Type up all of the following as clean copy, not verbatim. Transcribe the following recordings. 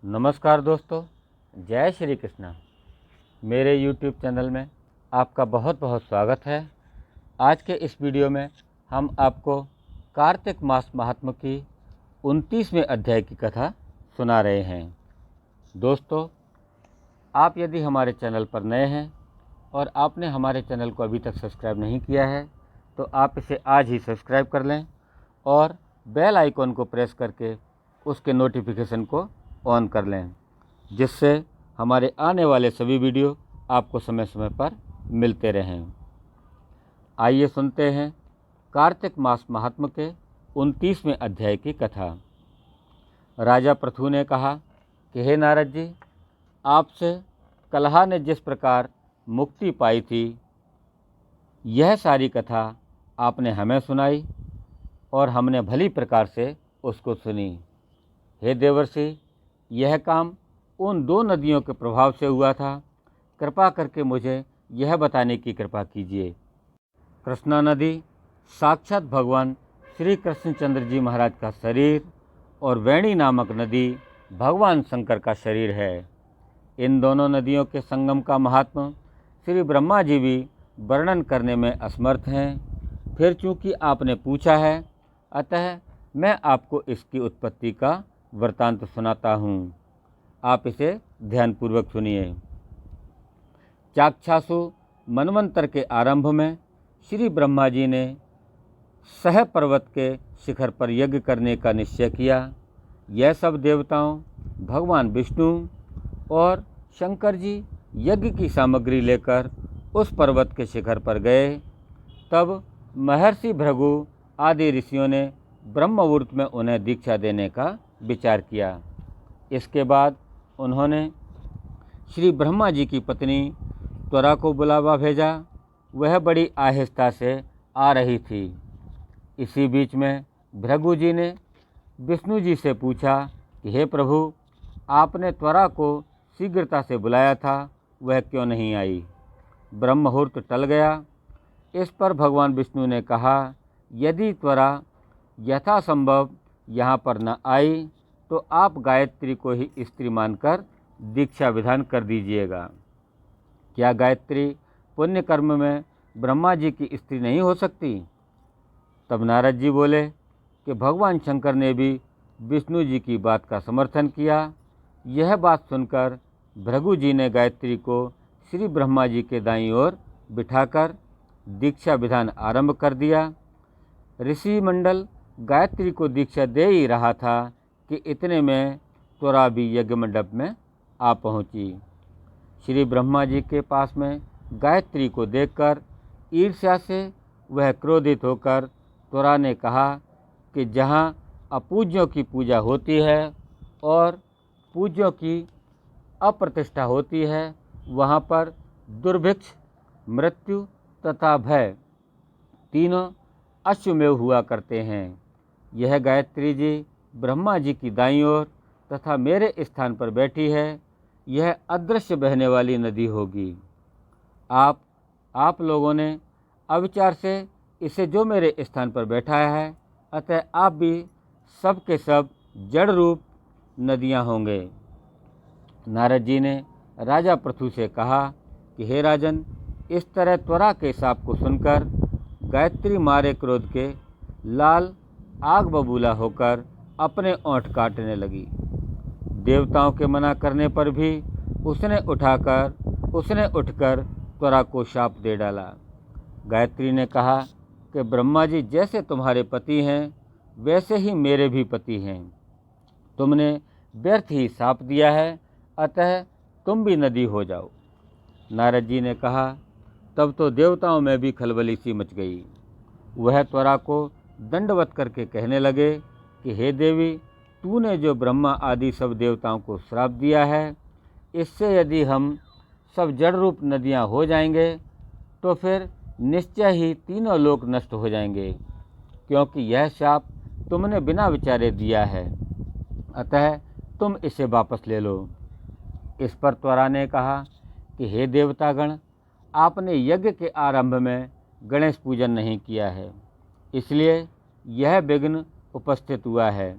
नमस्कार दोस्तों, जय श्री कृष्णा। मेरे YouTube चैनल में आपका बहुत बहुत स्वागत है। आज के इस वीडियो में हम आपको कार्तिक मास महात्म्य की 29वें अध्याय की कथा सुना रहे हैं। दोस्तों, आप यदि हमारे चैनल पर नए हैं और आपने हमारे चैनल को अभी तक सब्सक्राइब नहीं किया है तो आप इसे आज ही सब्सक्राइब कर लें और बेल आइकॉन को प्रेस करके उसके नोटिफिकेशन को ऑन कर लें, जिससे हमारे आने वाले सभी वीडियो आपको समय समय पर मिलते रहें। आइए सुनते हैं कार्तिक मास महात्म्य के 29वें अध्याय की कथा। राजा पृथु ने कहा कि हे नारद जी, आपसे कलहा ने जिस प्रकार मुक्ति पाई थी, यह सारी कथा आपने हमें सुनाई और हमने भली प्रकार से उसको सुनी। हे देवर्षि, यह काम उन दो नदियों के प्रभाव से हुआ था। कृपा करके मुझे यह बताने की कृपा कीजिए। कृष्णा नदी साक्षात भगवान श्री कृष्णचंद्र जी महाराज का शरीर और वेणी नामक नदी भगवान शंकर का शरीर है। इन दोनों नदियों के संगम का महात्मा श्री ब्रह्मा जी भी वर्णन करने में असमर्थ हैं। फिर चूँकि आपने पूछा है, अतः मैं आपको इसकी उत्पत्ति का वृतांत सुनाता हूँ। आप इसे ध्यानपूर्वक सुनिए। चाक्षासु मनवंतर के आरंभ में श्री ब्रह्मा जी ने सह पर्वत के शिखर पर यज्ञ करने का निश्चय किया। यह सब देवताओं, भगवान विष्णु और शंकर जी यज्ञ की सामग्री लेकर उस पर्वत के शिखर पर गए। तब महर्षि भृगु आदि ऋषियों ने ब्रह्म मुहूर्त में उन्हें दीक्षा देने का विचार किया। इसके बाद उन्होंने श्री ब्रह्मा जी की पत्नी त्वरा को बुलावा भेजा। वह बड़ी आहिस्ता से आ रही थी। इसी बीच में भृगु जी ने विष्णु जी से पूछा कि हे प्रभु, आपने त्वरा को शीघ्रता से बुलाया था, वह क्यों नहीं आई? ब्रह्म मुहूर्त टल गया। इस पर भगवान विष्णु ने कहा, यदि त्वरा यथासंभव यहाँ पर न आई तो आप गायत्री को ही स्त्री मानकर दीक्षा विधान कर दीजिएगा। क्या गायत्री पुण्य कर्म में ब्रह्मा जी की स्त्री नहीं हो सकती? तब नारद जी बोले कि भगवान शंकर ने भी विष्णु जी की बात का समर्थन किया। यह बात सुनकर भृगु जी ने गायत्री को श्री ब्रह्मा जी के दाईं ओर बिठाकर दीक्षा विधान आरंभ कर दिया। ऋषि मंडल गायत्री को दीक्षा दे ही रहा था कि इतने में त्वरा भी यज्ञ मंडप में आ पहुंची। श्री ब्रह्मा जी के पास में गायत्री को देखकर ईर्ष्या से वह क्रोधित होकर त्वरा ने कहा कि जहाँ अपूज्यों की पूजा होती है और पूज्यों की अप्रतिष्ठा होती है, वहाँ पर दुर्भिक्ष, मृत्यु तथा भय तीनों अश्वमेव हुआ करते हैं। यह गायत्री जी ब्रह्मा जी की दाईं ओर तथा मेरे स्थान पर बैठी है। यह अदृश्य बहने वाली नदी होगी। आप लोगों ने अविचार से इसे जो मेरे स्थान पर बैठा है, अतः आप भी सब के सब जड़ रूप नदियां होंगे। नारद जी ने राजा पृथु से कहा कि हे राजन, इस तरह त्वरा के शाप को सुनकर गायत्री मारे क्रोध के लाल आग बबूला होकर अपने ओंठ काटने लगी। देवताओं के मना करने पर भी उसने उठकर त्वरा को शाप दे डाला। गायत्री ने कहा कि ब्रह्मा जी जैसे तुम्हारे पति हैं, वैसे ही मेरे भी पति हैं। तुमने व्यर्थ ही शाप दिया है, अतः तुम भी नदी हो जाओ। नारद जी ने कहा, तब तो देवताओं में भी खलबली सी मच गई। वह त्वरा को दंडवत करके कहने लगे कि हे देवी, तूने जो ब्रह्मा आदि सब देवताओं को श्राप दिया है, इससे यदि हम सब जड़ रूप नदियां हो जाएंगे तो फिर निश्चय ही तीनों लोक नष्ट हो जाएंगे, क्योंकि यह शाप तुमने बिना विचारे दिया है। अतः तुम इसे वापस ले लो। इस पर त्वरा ने कहा कि हे देवतागण, आपने यज्ञ के आरंभ में गणेश पूजन नहीं किया है, इसलिए यह विघ्न उपस्थित हुआ है।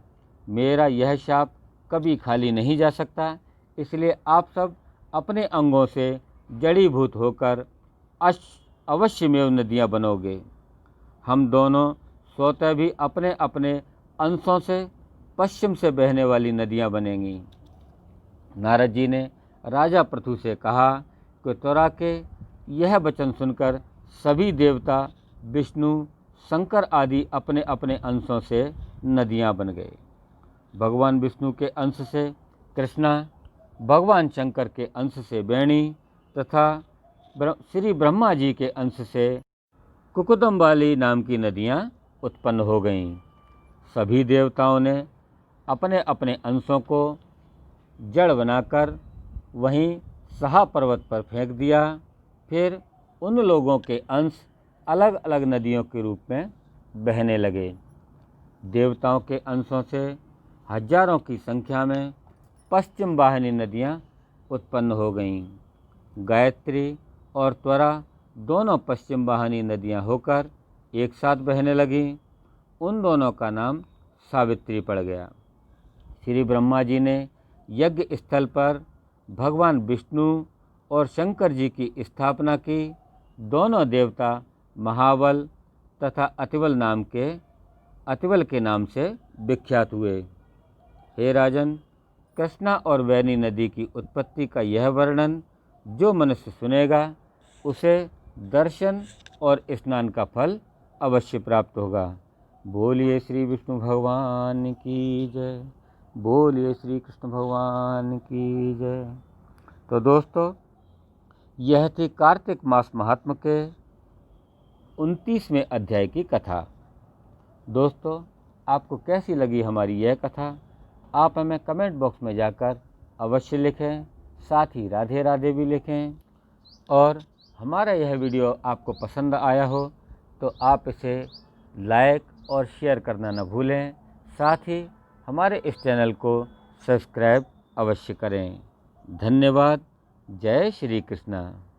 मेरा यह शाप कभी खाली नहीं जा सकता, इसलिए आप सब अपने अंगों से जड़ीभूत होकर अवश्यमेव नदियाँ बनोगे। हम दोनों स्वतः भी अपने अपने अंशों से पश्चिम से बहने वाली नदियाँ बनेंगी। नारद जी ने राजा पृथु से कहा कि त्वरा के यह वचन सुनकर सभी देवता, विष्णु, शंकर आदि अपने अपने अंशों से नदियाँ बन गए। भगवान विष्णु के अंश से कृष्णा, भगवान शंकर के अंश से वेणी तथा श्री ब्रह्मा जी के अंश से कुकुदम्बाली नाम की नदियाँ उत्पन्न हो गईं। सभी देवताओं ने अपने अपने अंशों को जड़ बनाकर वहीं सहा पर्वत पर फेंक दिया। फिर उन लोगों के अंश अलग अलग नदियों के रूप में बहने लगे। देवताओं के अंशों से हजारों की संख्या में पश्चिम वाहिनी नदियाँ उत्पन्न हो गईं। गायत्री और त्वरा दोनों पश्चिम वाहिनी नदियाँ होकर एक साथ बहने लगीं। उन दोनों का नाम सावित्री पड़ गया। श्री ब्रह्मा जी ने यज्ञ स्थल पर भगवान विष्णु और शंकर जी की स्थापना की। दोनों देवता महाबल तथा अतिबल के नाम से विख्यात हुए। हे राजन, कृष्णा और वेणी नदी की उत्पत्ति का यह वर्णन जो मनुष्य सुनेगा उसे दर्शन और स्नान का फल अवश्य प्राप्त होगा। बोलिए श्री विष्णु भगवान की जय, बोलिए श्री कृष्ण भगवान की जय। तो दोस्तों, यह थी कार्तिक मास महात्म्य के 29वें अध्याय की कथा। दोस्तों, आपको कैसी लगी हमारी यह कथा? आप हमें कमेंट बॉक्स में जाकर अवश्य लिखें, साथ ही राधे राधे भी लिखें। और हमारा यह वीडियो आपको पसंद आया हो तो आप इसे लाइक और शेयर करना न भूलें। साथ ही हमारे इस चैनल को सब्सक्राइब अवश्य करें। धन्यवाद। जय श्री कृष्ण।